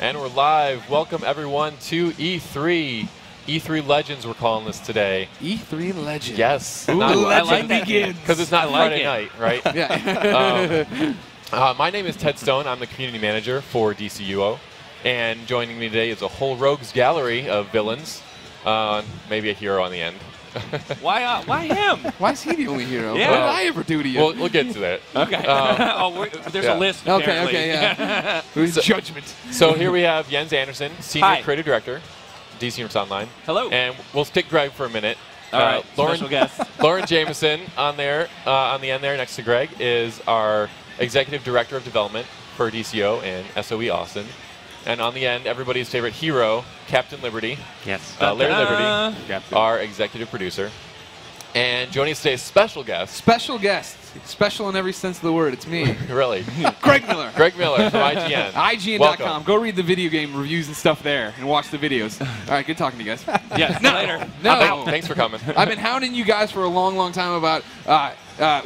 And we're live. Welcome everyone to E3. E3 Legends, we're calling this today. E3 Legends. Yes. Ooh, I like that because it's not Friday night, right? Yeah. My name is Ted Stone. I'm the community manager for Dcuo. And joining me today is a whole rogues gallery of villains. Maybe a hero on the end. Why him? Why is he the only hero? Yeah. What did I ever do to you? We'll get to that. Okay. There's a list. Apparently. Okay, yeah. Who's judgment? So here we have Jens Andersen, Senior Hi. Creative Director, DC Universe Online. Hello. And we'll stick Greg for a minute. All right, special guest. Lorin Jameson on there, on the end there next to Greg is our Executive Director of Development for DCO and SOE Austin. And on the end, everybody's favorite hero, Captain Liberty. Yes. Larry Liberty, our Executive Producer. And joining us today is special guest. Special guest. Special in every sense of the word. It's me. Really? Greg Miller. Greg Miller from IGN. IGN.com. Go read the video game reviews and stuff there and watch the videos. All right, good talking to you guys. Yeah, later. No. Thanks for coming. I've been hounding you guys for a long, long time about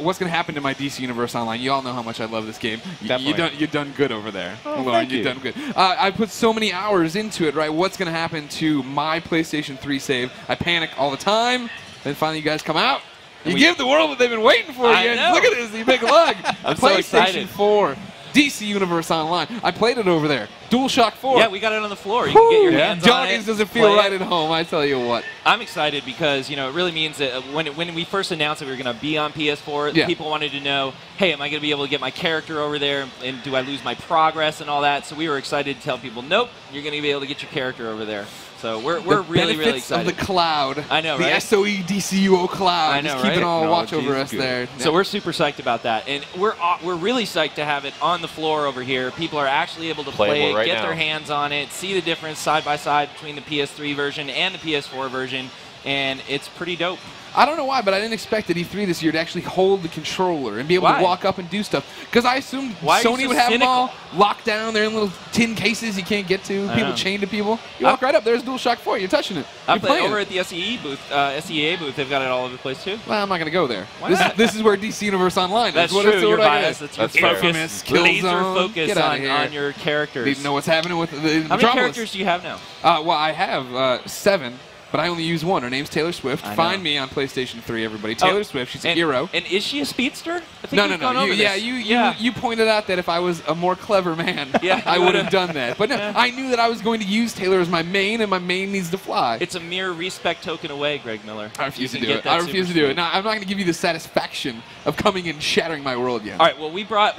what's going to happen to my DC Universe Online. You all know how much I love this game. You've done good over there. Oh, Lauren, you've done good. I put so many hours into it, right? What's going to happen to my PlayStation 3 save? I panic all the time. Then finally you guys come out. You give the world what they've been waiting for. I know. Look at this. You big lug. I'm so excited. PlayStation 4. DC Universe Online. I played it over there. DualShock 4. Yeah, we got it on the floor. You can get your hands on it. Joggins doesn't feel right at home, I tell you what. I'm excited because, you know, it really means that when we first announced that we were going to be on PS4, people wanted to know, hey, am I going to be able to get my character over there, and do I lose my progress and all that? So we were excited to tell people, nope, you're going to be able to get your character over there. So we're really, really excited. Of the cloud. I know, right? The SOE DCUO cloud. I know, just keeping all watch over us good. there. So we're super psyched about that, and we're really psyched to have it on the floor over here. People are actually able to play it, get their hands on it, see the difference side by side between the PS3 version and the PS4 version, and it's pretty dope. I don't know why, but I didn't expect at E3 this year to actually hold the controller and be able to walk up and do stuff. Because I assumed Sony would have them all locked down. They're in little tin cases you can't get to. People chained to people. You walk right up. There's DualShock 4. You're touching it. I played over at the SEA booth. They've got it all over the place too. Well, I'm not going to go there. Why not? This is where DC Universe Online is. That's true. You're biased. That's your focus. Laser focus on your characters. Need to know what's happening with the How many characters do you have now? Well, I have 7. But I only use one. Her name's Taylor Swift. Find me on PlayStation 3, everybody. Taylor Swift. She's a hero. And is she a speedster? I think No. You pointed out that if I was a more clever man, I would have done that. But no, I knew that I was going to use Taylor as my main, and my main needs to fly. It's a mere respect token away, Greg Miller. I refuse to do it. I refuse to do it. Now, I'm not going to give you the satisfaction of coming and shattering my world yet. All right. Well, we brought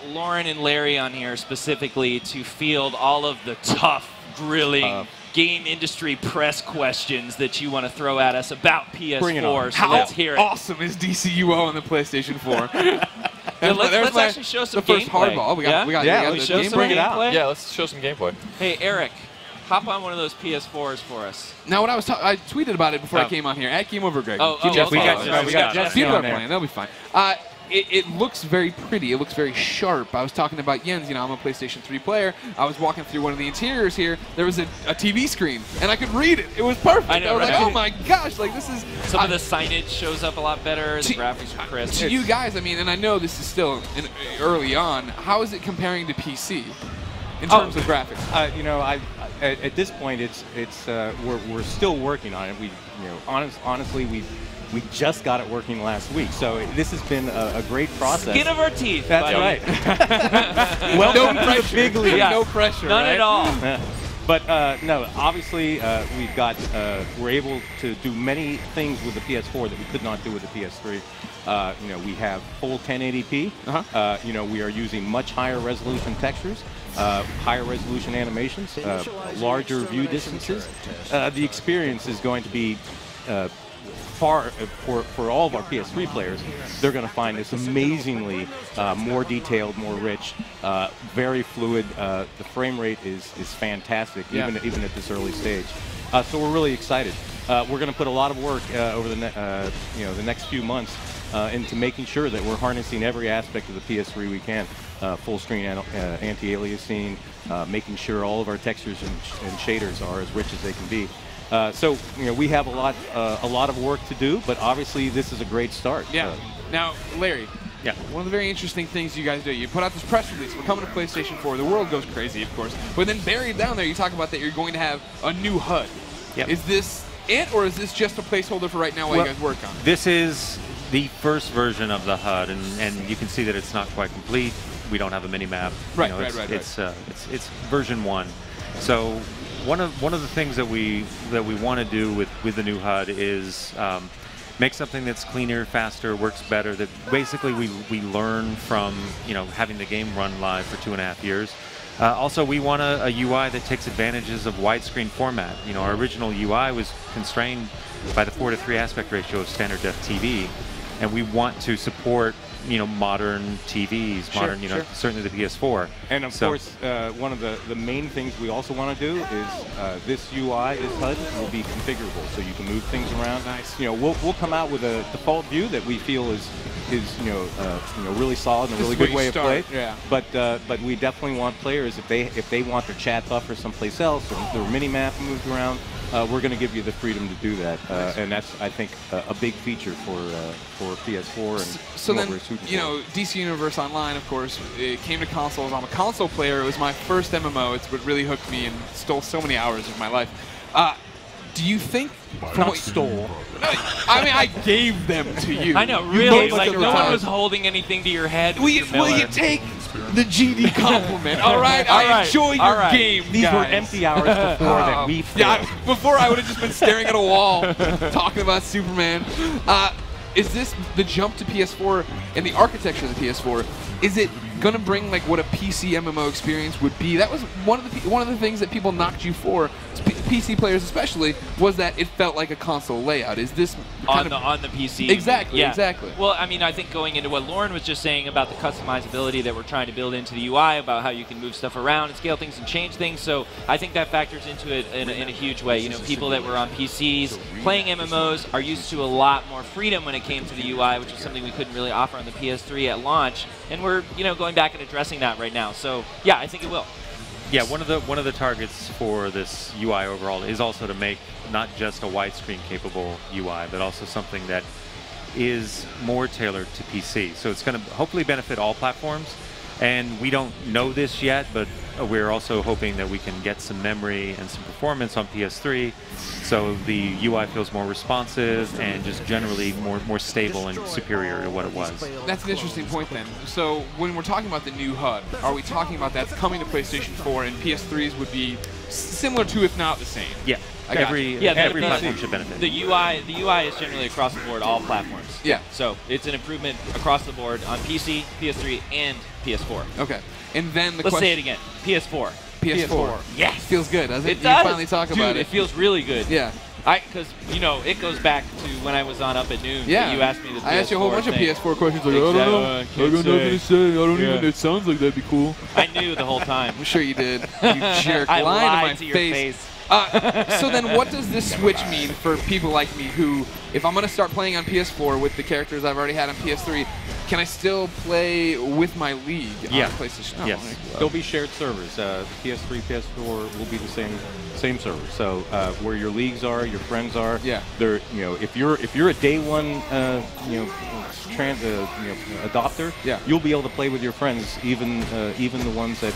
Lorin and Larry on here specifically to field all of the tough, grilling game industry press questions that you want to throw at us about PS4. So let's hear it. How awesome is DCUO on the PlayStation 4? Let's actually show some gameplay. The first hardball. We got we show some gameplay. Yeah, let's show some gameplay. Hey, Eric, hop on one of those PS4s for us. Now, what I tweeted about it before I came on here. At Game Over, Greg. We got People are playing. They'll be fine. it looks very pretty. It looks very sharp. I was talking about Jens. I'm a PlayStation 3 player. I was walking through one of the interiors here. There was a TV screen, and I could read it. It was perfect. I know, was right? like, oh my gosh, like this is. Some of the signage shows up a lot better. The graphics are crisp. To you guys, I mean, and I know this is still early on. How is it comparing to PC in terms of graphics? At this point, we're still working on it. Honestly, we just got it working last week, so this has been a great process. Skin of our teeth. That's right. Welcome to the big league. Yeah. No pressure. None right? at all. But no, obviously we're able to do many things with the PS4 that we could not do with the PS3. We have full 1080p. We are using much higher resolution textures, higher resolution animations, larger view distances. The experience is going to be for all of our PS3 players. They're going to find this amazingly more detailed, more rich, very fluid. The frame rate is fantastic, even at this early stage. So we're really excited. We're going to put a lot of work over the next few months into making sure that we're harnessing every aspect of the PS3 we can. Full screen anti-aliasing, making sure all of our textures and shaders are as rich as they can be. So we have a lot of work to do, but obviously this is a great start. Yeah. Now, Larry. Yeah. One of the very interesting things you guys do, you put out this press release. We're coming to PlayStation 4. The world goes crazy, of course. But then buried down there, you talk about that you're going to have a new HUD. Yep. Is this it, or is this just a placeholder for right now while you guys work on it? This is the first version of the HUD, and you can see that it's not quite complete. We don't have a mini map. Right, It's version 1. So one of the things that we want to do with the new HUD is make something that's cleaner, faster, works better. That basically we learn from having the game run live for 2.5 years. Also, we want a UI that takes advantages of widescreen format. Our original UI was constrained by the 4:3 aspect ratio of standard def TV, and we want to support modern TVs, certainly the PS4. And of course, one of the main things we also want to do is this UI, this HUD, will be configurable, so you can move things around. Nice. We'll come out with a default view that we feel is really solid and a really good way of play. Yeah. But we definitely want players, if they want their chat buffer someplace else or their mini map moved around, we're going to give you the freedom to do that, and that's, I think, a big feature for PS4 and so then, DC Universe Online, of course, it came to consoles. I'm a console player. It was my first MMO. It's what really hooked me and stole so many hours of my life. Do you think? Not stole. I mean, I gave them to you. I know, really. You like, no one was holding anything to your head. Will you take the GD compliment? All right? I enjoy your game, These guys. were empty hours before that we played. Yeah, before I would have just been staring at a wall talking about Superman. Is this the jump to PS4 and the architecture of the PS4? Is it going to bring like what a PC MMO experience would be? That was one of the things that people knocked you for, PC players especially, was that it felt like a console layout. Is this on the PC? Exactly, yeah. exactly. Well, I mean, I think going into what Lorin was just saying about the customizability that we're trying to build into the UI, about how you can move stuff around and scale things and change things. So I think that factors into it in a huge way. People that were on PCs playing MMOs are used to a lot more freedom when it came to the UI, which is something we couldn't really offer on the PS3 at launch. And we're going back and addressing that right now. So yeah, I think it will. Yeah, one of the targets for this UI overall is also to make not just a widescreen capable UI, but also something that is more tailored to PC. So it's going to hopefully benefit all platforms. And we don't know this yet, but we're also hoping that we can get some memory and some performance on PS3, so the UI feels more responsive and just generally more stable and superior to what it was. That's an interesting point then. So when we're talking about the new HUD, are we talking about that's coming to PlayStation 4 and PS3s would be similar to, if not the same? Yeah. Every platform should benefit. The UI is generally across the board, all platforms. Yeah. So it's an improvement across the board on PC, PS3, and PS4. Okay. And then Let's say it again. PS4. PS4. Yes. Feels good, doesn't it? It does. You finally talk about it. It feels really good. Yeah. Because it goes back to when I was on Up at Noon. Yeah. You asked me the PS4 I asked you a whole bunch of PS4 questions. Like, Exactly. I don't know. I got nothing to say. I don't Yeah. even. It sounds like that'd be cool. I knew the whole time. I'm sure you did. You jerk. I Lying lied to my your face. So then what does this Switch mean for people like me who, if I'm going to start playing on PS4 with the characters I've already had on PS3, can I still play with my league on PlayStation? Oh, yes. There'll be shared servers. PS3, PS4 will be the same server. So where your leagues are, your friends are. Yeah. They're, if you're a day one, adopter, you'll be able to play with your friends, even the ones that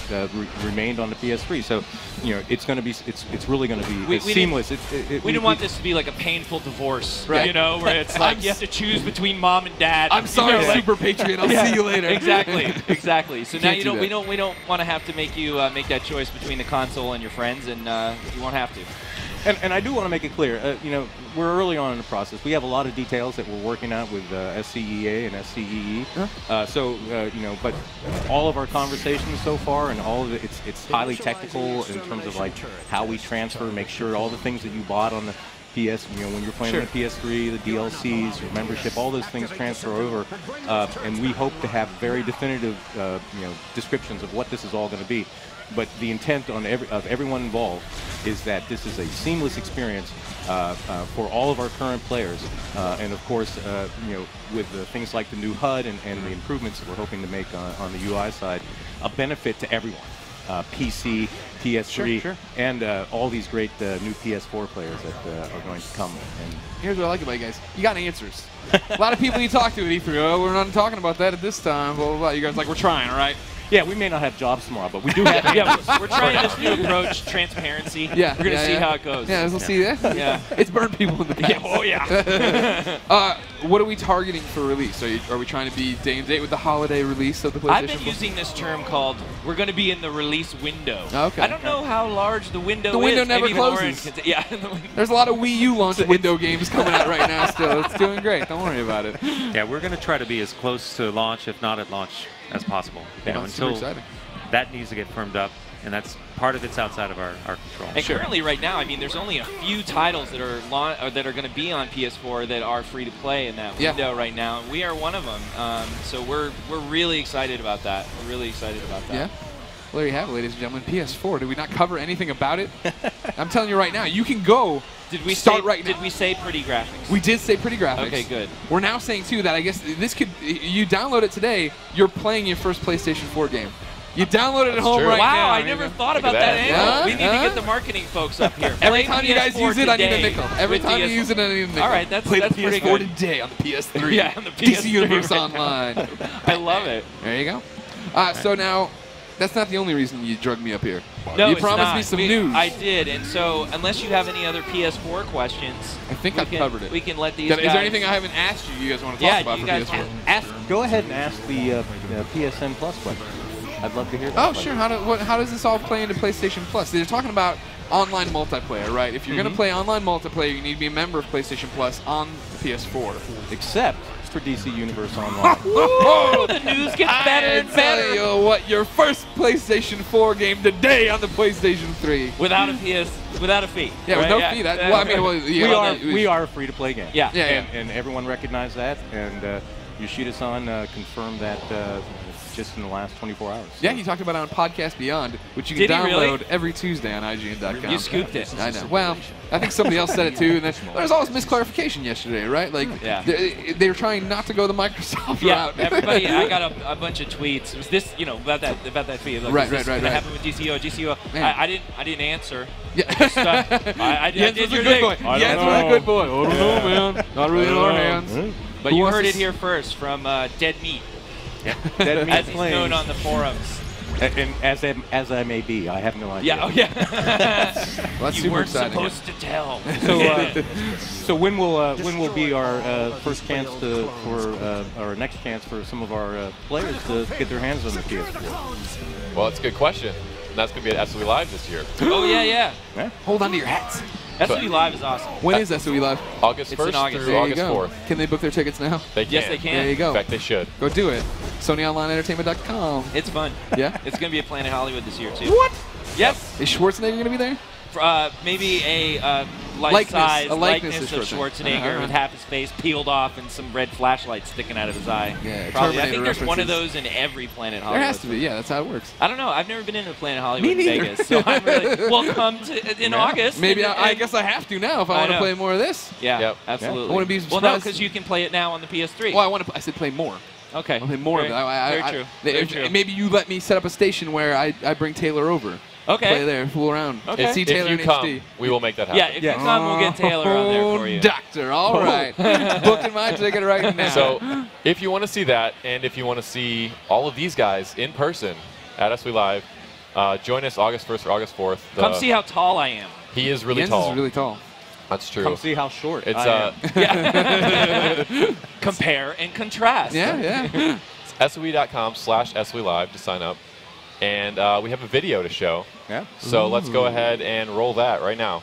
remained on the PS3. So, it's going to be, it's really going to be seamless. We didn't want this to be like a painful divorce, right? Where it's like you have to choose between mom and dad. I'm sorry, Super Patriot. I'll see you later. Exactly. So now we don't want to have to make you make that choice between the console and your friends, and you won't have to. And I do want to make it clear, we're early on in the process. We have a lot of details that we're working out with SCEA and SCEE. But all of our conversations so far and all of it, it's highly technical in terms of like how we transfer, make sure all the things that you bought on the PS, when you're playing on the PS3, the DLCs, your membership, all those things transfer over, and we hope to have very definitive, descriptions of what this is all going to be. But the intent of everyone involved is that this is a seamless experience for all of our current players, and of course, with things like the new HUD and the improvements that we're hoping to make on the UI side, a benefit to everyone. PC, PS3, and all these great new PS4 players that are going to come. And here's what I like about you guys. You got answers. A lot of people you talk to at E3, oh, we're not talking about that at this time, blah, blah, blah. You guys like, we're trying, all right? Yeah, we may not have jobs tomorrow, but we do have we're trying this new approach, transparency. Yeah, we're going to see how it goes. Yeah, we'll see that. Yeah. It's burned people in the past. Oh, yeah. What are we targeting for release? Are we trying to be day and date with the holiday release of the PlayStation? I've been using this term called, we're going to be in the release window. Okay. I don't know how large the window is. The window never Maybe closes. There's a lot of Wii U launch window games coming out right now still. It's doing great. Don't worry about it. Yeah, we're going to try to be as close to launch, if not at launch, as possible. Until exciting. That needs to get firmed up, and that's part of it's outside of our control. And currently, right now, I mean, there's only a few titles that are going to be on PS4 that are free to play in that window right now. We are one of them, so we're really excited about that. We're really excited about that. Yeah. Well, there you have it, ladies and gentlemen. PS4. Did we not cover anything about it? I'm telling you right now, you can go. Did we say pretty graphics? We did say pretty graphics. Okay, good. We're now saying too that I guess this could. You download it today, you're playing your first PlayStation 4 game. You download it at home right now. Wow, I never thought about that angle. We need to get the marketing folks up here. Every time you guys use it, I need a nickel. Every time you use it, I need a nickel. All right, that's pretty good. Play the PS4 today on the PS3. Yeah, on the PS3. DC Universe Online. I love it. There you go. So now, that's not the only reason you drugged me up here. No, you promised me some news. I did, and so unless you have any other PS4 questions, I think I've covered it. We can let these guys. Is there anything I haven't asked you? You guys want to talk about for PS4? Go ahead and ask the PSN Plus question. I'd love to hear that. Oh, sure. How does this all play into PlayStation Plus? They're talking about online multiplayer, right? If you're going to play online multiplayer, you need to be a member of PlayStation Plus on the PS4. Except for DC Universe Online. Oh, the news gets better and better. I tell you what, your first PlayStation 4 game today on the PlayStation 3. Without a fee. Yeah, with no fee. We are a free-to-play game. Yeah. And everyone recognized that, and Yoshida-san confirmed that just in the last 24 hours. Yeah, he talked about it on Podcast Beyond, which you can download every Tuesday on IGN.com. You scooped it. I know. Well, I think somebody else said it too. And then there's always misclarification yesterday, right? Like, they were trying not to go the Microsoft route. Everybody, I got a bunch of tweets. It was this, about that fee. Like, right. What happened with DCO? I didn't answer. Yeah. I did your thing. I don't know. A good boy. I don't know, man. Not really in our hands. But you heard it here first from Dead Meat. Yeah. Dead Meat as he's known on the forums. And as I may be, I have no idea. Yeah, Well, that's you weren't exciting. supposed to tell. So when will be our first chance our next chance for some of our players to get their hands on the PS4? Well, it's a good question. And that's going to be at SOE Live this year. Oh yeah. Hold on to your hats. SOE Live is awesome. When is SOE Live? August 1st through August 4th. Can they book their tickets now? They can. Yes, they can. There you go. In fact, they should. Go do it. SonyOnlineEntertainment.com. It's fun. Yeah? It's going to be at Planet Hollywood this year, too. What? Yep. Is Schwarzenegger going to be there? Maybe a life-size likeness of Schwarzenegger with half his face peeled off and some red flashlights sticking out of his eye. Yeah, probably. I think there's one of those in every Planet Hollywood. There has to be. Yeah, that's how it works. I don't know. I've never been into Planet Hollywood in Vegas, so I'm really welcome to in August. Maybe I guess I have to now if I want to play more of this. Yeah, absolutely. I want to be surprised. Well, no, because you can play it now on the PS3. Well, I said play more. Okay. I'll play more Very, of it. very true. Very true. Maybe you let me set up a station where I bring Taylor over. Okay. Play there, fool around. Okay. See Taylor if you in come, HD. we will make that happen. Yeah, if you come, we'll get Taylor on there for you. Doctor, all right. Booking my ticket right now. So if you want to see that, and if you want to see all of these guys in person at SOE Live, join us August 1st or August 4th. Come see how tall I am. He is really Jens tall. is really tall. That's true. Come see how short It's I am. Yeah. Compare and contrast. Yeah. It's SOE.com/SOE Live to sign up. And we have a video to show. Yeah. So let's go ahead and roll that right now.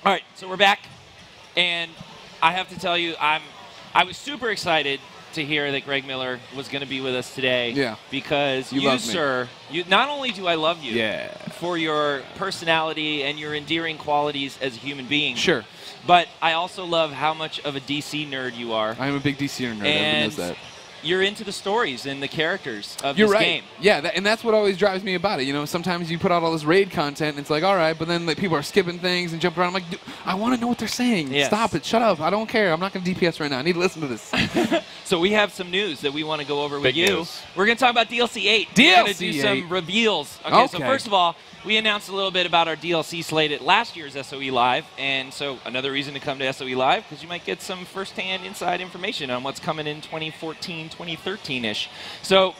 All right, so we're back, and I have to tell you, I was super excited to hear that Greg Miller was going to be with us today. Yeah. Because you, love me. sir, not only do I love you Yeah. for your personality and your endearing qualities as a human being, Sure. but I also love how much of a DC nerd you are. I am a big DC nerd. Everyone And knows that. you're into the stories and the characters of You're this right. game. Yeah, and that's what always drives me about it. You know, sometimes you put out all this raid content, and it's like, all right, but then like, people are skipping things and jumping around. I'm like, dude, I want to know what they're saying. Yes. Stop it. Shut up. I don't care. I'm not going to DPS right now. I need to listen to this. So we have some news that we want to go over with Big you. news. We're going to talk about DLC 8. We're going to do DLC some 8. reveals. Okay, so Okay. first of all, we announced a little bit about our DLC slate at last year's SOE Live, and so another reason to come to SOE Live, because you might get some first-hand inside information on what's coming in 2014, 2013-ish. So,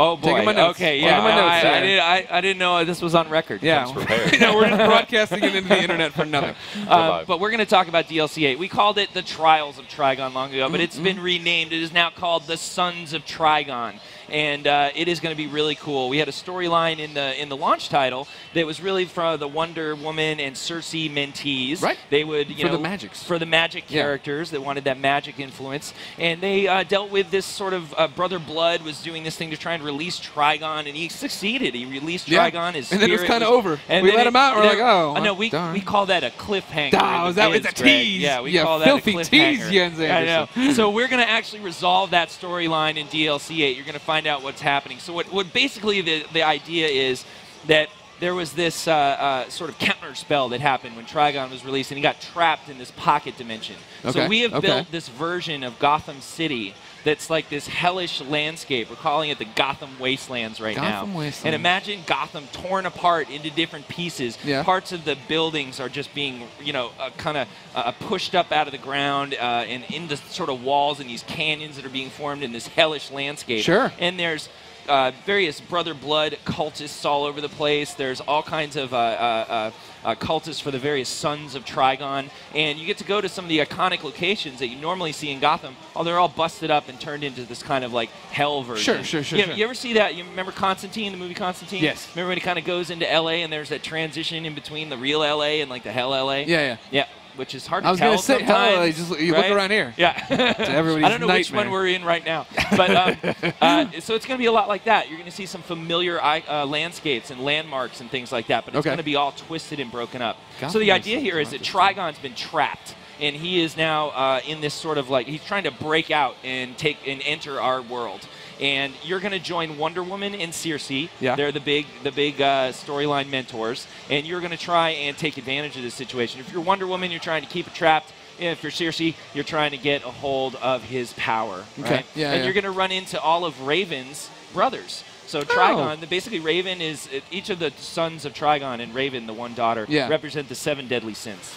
oh boy. Taking my notes. Okay, Taking yeah. my notes, sir. I didn't know this was on record. Yeah. Comes prepared. You know, we're just broadcasting it into the internet for nothing. But we're going to talk about DLC 8. We called it the Trials of Trigon long ago, but it's been renamed. It is now called the Sons of Trigon, and it is going to be really cool. We had a storyline in the launch title that was really for the Wonder Woman and Cersei mentees. Right. They would For the magics. for the magic Yeah. characters that wanted that magic influence, and they dealt with this sort of Brother Blood was doing this thing to try and release Trigon, and he succeeded. He released Yeah. Trigon. His And then it was spirit kind of over. and We then let him out. We're like, oh, no, we darn. call that a cliffhanger. Ah, in was the that- biz, it's a Greg. tease. Yeah, we Yeah, call that filthy a cliffhanger. tease, Jens I know. Andersen. So we're going to actually resolve that storyline in DLC 8. You're going to find out what's happening. So what basically the idea is that there was this sort of counter spell that happened when Trigon was released, and he got trapped in this pocket dimension. So Okay, we have okay. built this version of Gotham City that's like this hellish landscape. We're calling it the Gotham Wastelands right Gotham now. Wastelands. And imagine Gotham torn apart into different pieces. Yeah. Parts of the buildings are just being, kind of pushed up out of the ground and into sort of walls and these canyons that are being formed in this hellish landscape. Sure. And there's various Brother Blood cultists all over the place. There's all kinds of cultists for the various Sons of Trigon. And you get to go to some of the iconic locations that you normally see in Gotham. Oh, they're all busted up and turned into this kind of like hell version. Sure. You ever see that? You remember Constantine, the movie Constantine? Yes. Remember when he kind of goes into L.A. and there's that transition in between the real L.A. and like the hell L.A.? Yeah. Yeah, which is hard to I was tell going to say, hell, sometimes, just you right? look around here. Yeah. everybody's I don't know which nightmare. one we're in right now. But so it's going to be a lot like that. You're going to see some familiar landscapes and landmarks and things like that, but it's Okay. going to be all twisted and broken up. Gotham So the is idea here is that Trigon's been trapped, and he is now in this sort of like, he's trying to break out and enter our world. And you're going to join Wonder Woman and Cersei. Yeah. They're the big storyline mentors. And you're going to try and take advantage of this situation. If you're Wonder Woman, you're trying to keep it trapped. If you're Cersei, you're trying to get a hold of his power. Okay. Right? Yeah, and yeah. you're going to run into all of Raven's brothers. So Trigon, basically Raven is, each of the sons of Trigon and Raven, the one daughter, Yeah. represent the 7 deadly sins.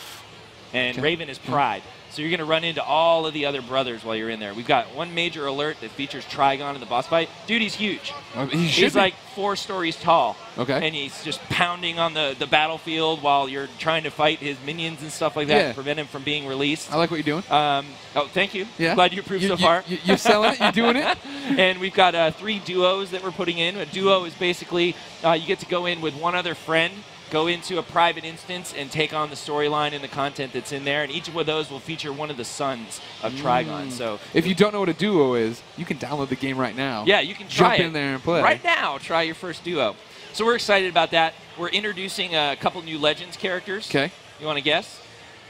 And Okay. Raven is pride. So you're going to run into all of the other brothers while you're in there. We've got one major alert that features Trigon in the boss fight. Dude, he's huge. He should He's be. like 4 stories tall. Okay. And he's just pounding on the battlefield while you're trying to fight his minions and stuff like that and prevent him from being released. I like what you're doing. Oh, thank you. Yeah. Glad you approved so far. You're selling it. You're doing it. And we've got 3 duos that we're putting in. A duo is basically you get to go in with one other friend, go into a private instance and take on the storyline and the content that's in there, and each of those will feature one of the sons of Trigon. So if you don't know what a duo is, you can download the game right now. Yeah, you can try Jump in there and play. Right now, try your first duo. So we're excited about that. We're introducing a couple new Legends characters. Okay. You want to guess?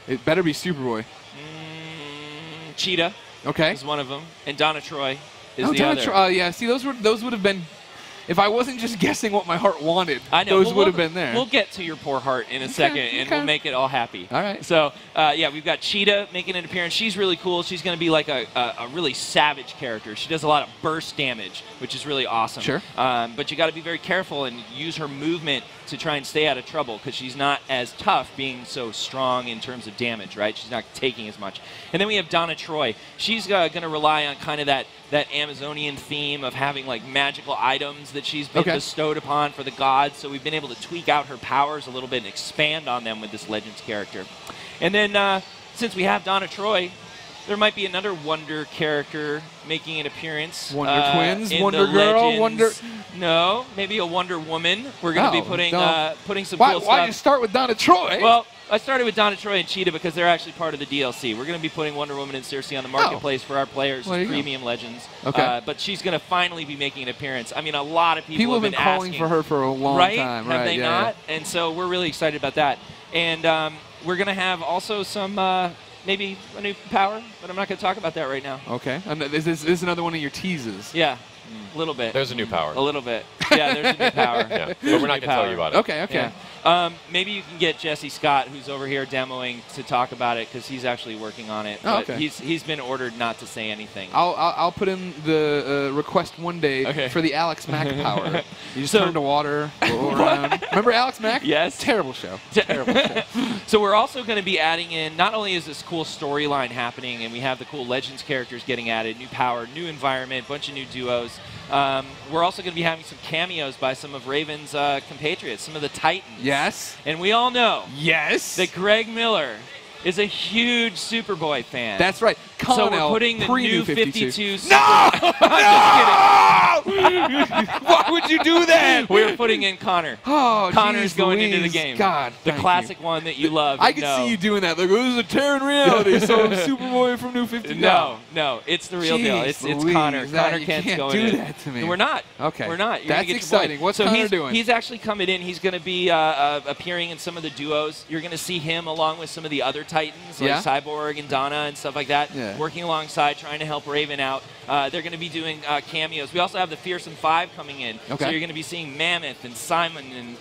It better be Superboy. Cheetah is one of them, and Donna Troy is the other. Yeah, see, those would have been... If I wasn't just guessing what my heart wanted, those would have been there. We'll get to your poor heart in a second, and we'll make it all happy. All right. So, yeah, we've got Cheetah making an appearance. She's really cool. She's going to be like a really savage character. She does a lot of burst damage, which is really awesome. Sure. But you got to be very careful and use her movement to try and stay out of trouble, because she's not as tough being so strong in terms of damage, right? She's not taking as much. And then we have Donna Troy. She's going to rely on kind of that Amazonian theme of having like magical items that she's been bestowed upon for the gods. So we've been able to tweak out her powers a little bit and expand on them with this Legends character. And then since we have Donna Troy, there might be another Wonder character making an appearance. Wonder Twins, Wonder Girl, Wonder... No, maybe a Wonder Woman. We're going to be putting some cool stuff. Why did you start with Donna Troy? Well, I started with Donna Troy and Cheetah because they're actually part of the DLC. We're going to be putting Wonder Woman and Cersei on the marketplace for our players as premium Legends. Okay. But she's going to finally be making an appearance. I mean, a lot of people have been calling for her for a long time. Have they not? And so we're really excited about that. And we're going to have also some... maybe a new power, but I'm not going to talk about that right now. Okay. This is another one of your teases. Yeah, a little bit. There's a new power. A little bit. Yeah, there's a new power. Yeah, but we're not going to tell you about it. Okay, okay. Yeah. Maybe you can get Jesse Scott, who's over here demoing, to talk about it, because he's actually working on it. Oh, but he's been ordered not to say anything. I'll put in the request one day for the Alex Mack power. You just turn to water, roll around. Remember Alex Mack? Yes. Terrible show. Terrible show. So we're also going to be adding in, not only is this cool storyline happening, and we have the cool Legends characters getting added, new power, new environment, bunch of new duos, we're also going to be having some cameos by some of Raven's compatriots, some of the Titans. Yes. And we all know that Greg Miller is a huge Superboy fan. That's right. So we're putting the new 52 No! I'm just kidding. Why would you do that? We're putting in Connor. Oh, Connor's going into the game. God, the classic one that you love. I can see you doing that. Like, this is a Terran reality, so I'm Superboy from New 52. No, it's the real deal. It's Connor. Connor Kent's going in. You can't do that to me. We're not. Okay. We're not. That's exciting. What's Connor doing? He's actually coming in. He's going to be appearing in some of the duos. You're going to see him along with some of the other Titans, like Cyborg and Donna and stuff like that, working alongside, trying to help Raven out. They're going to be doing cameos. We also have the Fearsome Five coming in. So you're going to be seeing Mammoth and Simon and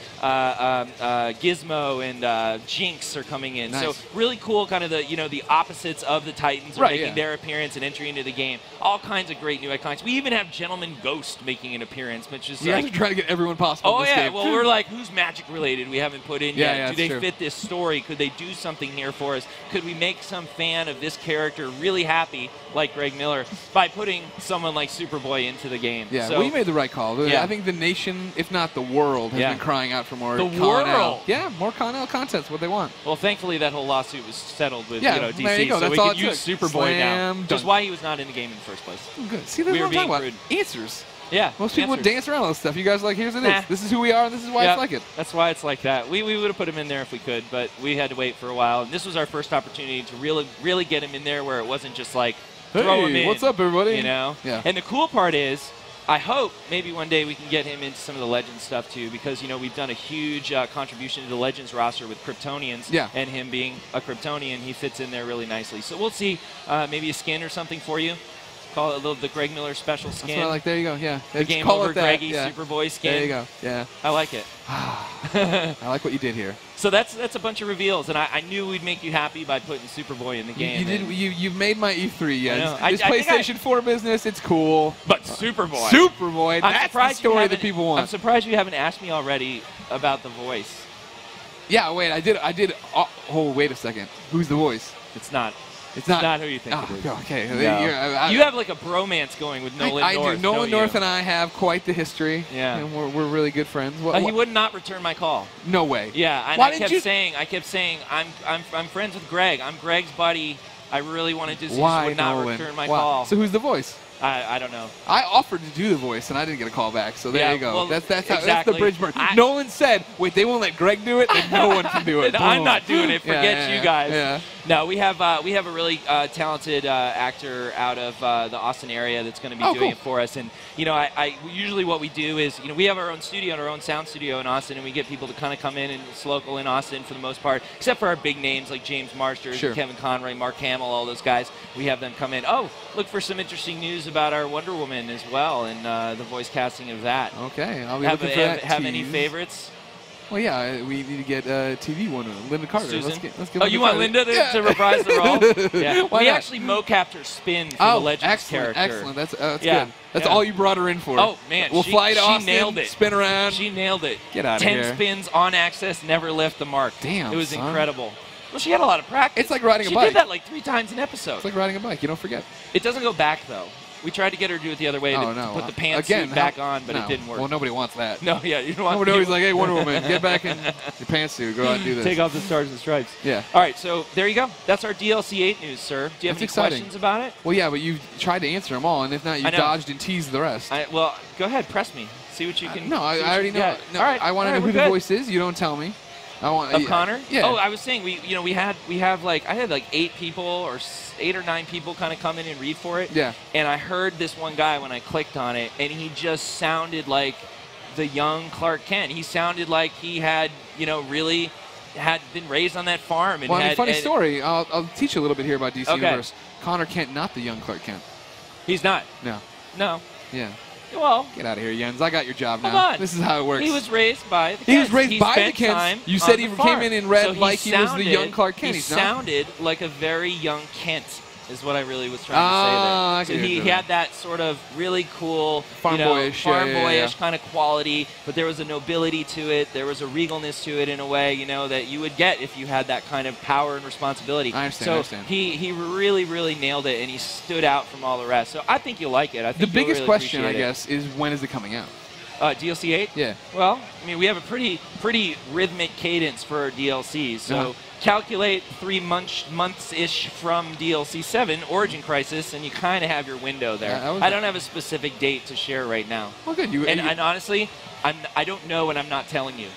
Gizmo and Jinx are coming in. Nice. So really cool, kind of the opposites of the Titans are making their appearance and entry into the game. All kinds of great new icons. We even have Gentleman Ghost making an appearance, which is you guys are trying to get everyone possible. Oh in this game. Well, we're like, who's magic related? We haven't put in yet. Do they true. fit this story? Could they do something here for us? Could we make some fan of this character really happy, like Greg Miller, by putting someone like Superboy into the game? Yeah, so, well, you made the right call. Yeah. I think the nation, if not the world, has been crying out for more world. Yeah, more Connell content's what they want. Well, thankfully that whole lawsuit was settled with DC, there you go. So we can use Superboy now. Which is why he was not in the game in the first place. Oh, good. See, that's what I'm talking about. Answers. Yeah. Most people would dance around all this stuff. You guys are like, here's it is. This is who we are, and this is why it's like it. That's why it's like that. We would have put him in there if we could, but we had to wait for a while. And this was our first opportunity to really get him in there where it wasn't just like, throw him in. What's up, everybody? You know? Yeah. And the cool part is, I hope maybe one day we can get him into some of the Legends stuff too, because we've done a huge contribution to the Legends roster with Kryptonians, and him being a Kryptonian, he fits in there really nicely. So we'll see, maybe a skin or something for you. Call it the Greg Miller special skin. That's what I like. There you go. Yeah. The Game Over Greggy Superboy skin. There you go. Yeah. I like it. I like what you did here. So that's a bunch of reveals, and I knew we'd make you happy by putting Superboy in the game. You've made my E3. Yeah. This PlayStation 4 business, it's cool. But Superboy. Superboy. That's the story that people want. I'm surprised you haven't asked me already about the voice. Yeah. Wait. I did. Oh, wait a second. Who's the voice? It's not It's not who you think it is. Okay. No. You have like a bromance going with Nolan North. I do. Nolan North and I have quite the history. Yeah. And we're really good friends. He would not return my call. No way. Yeah. And I kept saying, I'm friends with Greg. I'm Greg's buddy. I really wanted to. He would not return my call. So who's the voice? I don't know. I offered to do the voice, and I didn't get a call back. So there you go. Well, that's the bridge burn. Nolan said, "Wait, they won't let Greg do it, then no one can do it." I'm not doing it. Forget you guys. Yeah. No, we have a really talented actor out of the Austin area that's going to be doing it for us. And I usually what we do is we have our own studio, our own sound studio in Austin, and we get people to kind of come in, and it's local in Austin for the most part, except for our big names like James Marsters, Kevin Conroy, Mark Hamill, all those guys. We have them come in. Oh, look for some interesting news about our Wonder Woman as well, and the voice casting of that. Okay, I'll be looking for that. Have any favorites? Well, yeah, we need to get TV Wonder Woman, Linda Carter. Susan? Let's get you want Linda to reprise the role? Yeah. We actually mocapped her spin for the Legends character. Excellent. That's good. That's all you brought her in for. Oh, man. We'll fly to Austin, nailed it. Spin around. She nailed it. Get out of here. 10 spins on access, never left the mark. Damn, it was incredible. Well, she had a lot of practice. It's like riding a bike. She did that like 3 times an episode. It's like riding a bike. You don't forget. It doesn't go back, though. We tried to get her to do it the other way, to put the pantsuit back on, but it didn't work. Well, nobody wants that. No, yeah, you don't want. Nobody's like, hey, Wonder Woman, get back in your pantsuit, go out and do this. Take off the stars and stripes. Yeah. All right, so there you go. That's our DLC 8 news, sir. Do you have any questions about it? Well, yeah, but you tried to answer them all, and if not, you dodged and teased the rest. Well, go ahead, press me. See what you can. No, I already know. No, all right, I want to know who the voice is. You don't tell me. Of Connor? Yeah. Oh, I was saying I had like 8 people or 8 or 9 people kind of come in and read for it. Yeah. And I heard this one guy when I clicked on it, and he just sounded like the young Clark Kent. He sounded like he had really had been raised on that farm. And funny story. I'll teach you a little bit here about DC Universe. Connor Kent, not the young Clark Kent. He's not. No. Yeah. Well, get out of here, Jens. I got your job now. Come on. This is how it works. He was raised by the Kents. He was raised by the Kents. You said he came in and read like he was the young Clark Kent. He sounded like a very young Kent, is what I really was trying to say there. So he had that sort of really cool, farm-boyish kind of quality, but there was a nobility to it. There was a regalness to it in a way, that you would get if you had that kind of power and responsibility. I understand. He really, really nailed it, and he stood out from all the rest. So I think you'll like it. I think the biggest really question, I guess, is when is it coming out? DLC 8? Yeah. Well, I mean, we have a pretty rhythmic cadence for our DLCs. So calculate 3 months-ish from DLC 7, Origin Crisis, and you kind of have your window there. I don't have a specific date to share right now. Well, good. And honestly, I don't know, and I'm not telling you.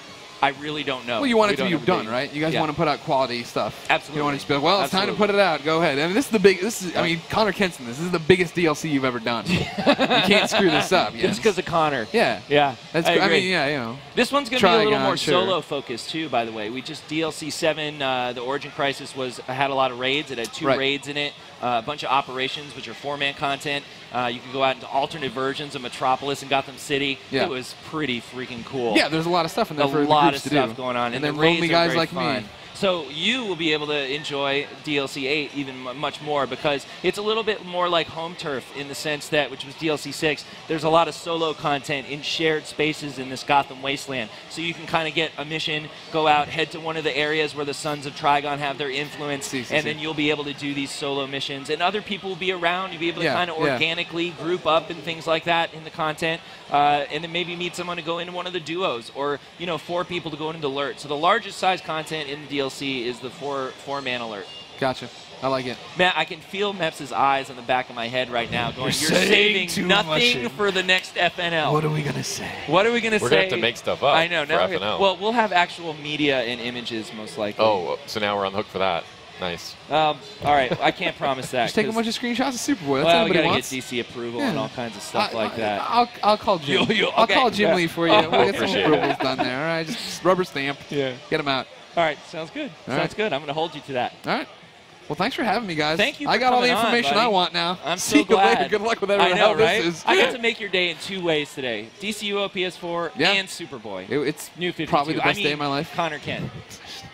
I really don't know. Well, you want it to be done, right? You guys want to put out quality stuff. Absolutely. You want to just be like, well, it's time to put it out. Go ahead. And this is I mean, Connor Kent's in this. This is the biggest DLC you've ever done. You can't screw this up. Just because of Connor. Yeah. Yeah. I mean, This one's going to be a little more solo focused too, by the way. We just DLC 7, the Origin Crisis had a lot of raids. It had 2 raids in it, a bunch of operations, which are 4-man content. You could go out into alternate versions of Metropolis and Gotham City. Yeah. It was pretty freaking cool. Yeah, there's a lot of stuff in there for the groups to do. A lot of stuff going on. And the then lonely raids guys are like fun. me. So you will be able to enjoy DLC 8 even much more because it's a little bit more like home turf in the sense that, which was DLC 6, there's a lot of solo content in shared spaces in this Gotham wasteland. So you can kind of get a mission, go out, head to one of the areas where the Sons of Trigon have their influence, and then you'll be able to do these solo missions. And other people will be around. You'll be able to kind of organically group up and things like that in the content. And then maybe meet someone to go into one of the duos or, 4 people to go into alert. So the largest size content in the DLC is the 4-man alert. Gotcha. I like it. Matt, I can feel Meps' eyes on the back of my head right now going, you're saving nothing for the next FNL. What are we going to say? What are we going to say? We're going to have to make stuff up. I know. For FNL. Well, we'll have actual media and images most likely. Oh, so now we're on the hook for that. Nice. All right. I can't promise that. Just take a bunch of screenshots of Superboy. That's well, what we got to get DC approval and all kinds of stuff like that. I'll call Jim. I'll call Jim Lee for you. We'll get some approvals done there. All right, just rubber stamp. Yeah. Get them out. All right. Sounds good. Sounds good. I'm going to hold you to that. All right. Well, thanks for having me, guys. Thank you. I got all the information I want now. I'm so glad. Later. Good luck with everything. I know, right? This is. I got to make your day in 2 ways today: DCUO PS4 and Superboy. It's New 52. Probably the best day of my life. Connor Kent.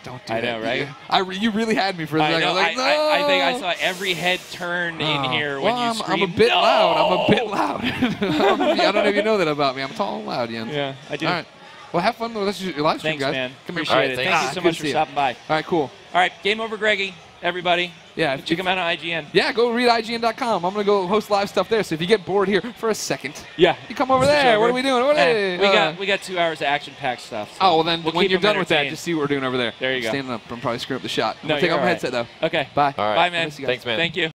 Don't do I that. know, right? You really had me for a second. I know. I was like, no. I think I saw every head turn in here when you screamed. I'm a bit no! loud. I'm a bit loud. I don't know if you know that about me. I'm tall and loud, Jens. Yeah, I do. All right. Well, have fun with your live stream, Thanks, guys. man. Come here. Appreciate it. Thank you so much for stopping by. All right, cool. All right, game over, Greggy. Everybody. Yeah, check them out on IGN. Yeah, go read IGN.com. I'm gonna go host live stuff there. So if you get bored here for a second, you come over there. What are we doing? We got 2 hours of action-packed stuff. So well then when you're done with that, just see what we're doing over there. There you go. Standing up, I'm probably screwing up the shot. I'm no, gonna take off my right. headset though. Okay. Bye. All right. Bye, man. Thanks, man. Thank you.